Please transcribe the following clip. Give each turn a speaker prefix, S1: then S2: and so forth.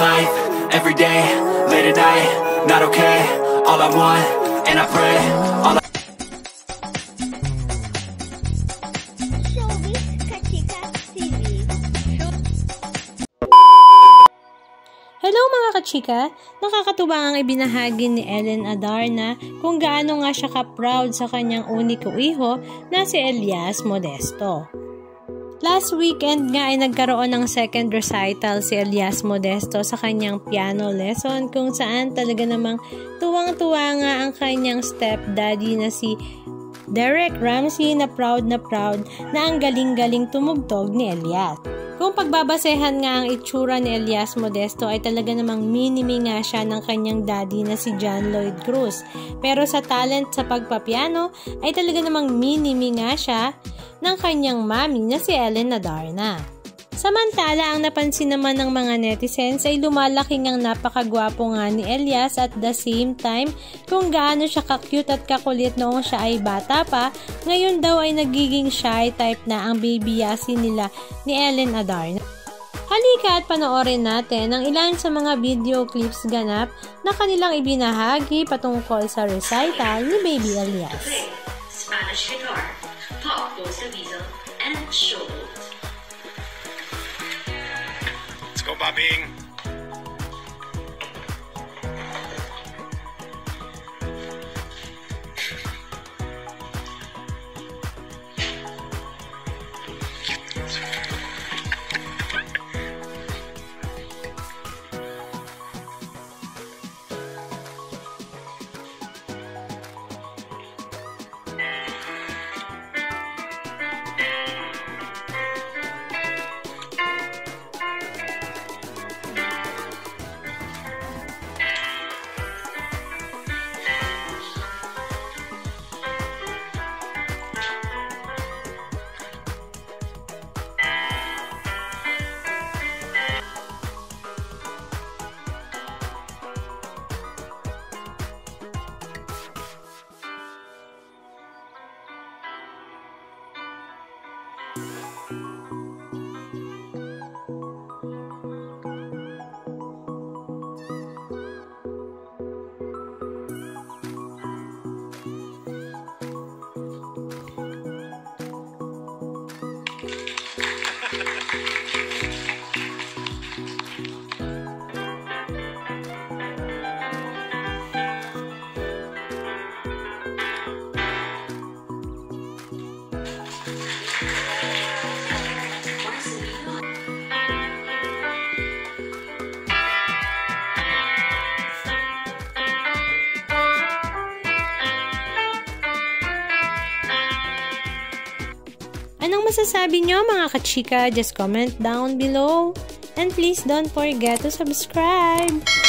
S1: life, every day, late at night, not okay. All I want, and I pray, all I
S2: Hello mga kachika! Nakakatuwa ang ibinahagi ni Ellen Adarna kung gaano nga siya ka-proud sa kanyang uniko iho na si Elias Modesto. Last weekend nga ay nagkaroon ng second recital si Elias Modesto sa kanyang piano lesson kung saan talaga namang tuwang-tuwa nga ang kanyang stepdaddy na si Derek Ramsey na proud na ang galing-galing tumugtog ni Elias. Kung pagbabasehan nga ang itsura ni Elias Modesto ay talaga namang minimi nga siya ng kanyang daddy na si John Lloyd Cruz. Pero sa talent sa pagpapiano ay talaga namang minimi nga siya ng kanyang mami na si Ellen Adarna. Samantala, ang napansin naman ng mga netizens ay lumalaki ngang napakagwapo nga ni Elias at the same time kung gaano siya ka-cute at kakulit noong siya ay bata pa, ngayon daw ay nagiging shy type na ang baby yasi nila ni Ellen Adarna. Halika at panoorin natin ang ilan sa mga video clips ganap na kanilang ibinahagi patungkol sa recital ni Baby Elias.
S3: Spanish guitar, pop bossa visa, and shoulder.
S4: Let's go, Bobby.
S2: Anong masasabi nyo mga kachika? Just comment down below. And please don't forget to subscribe.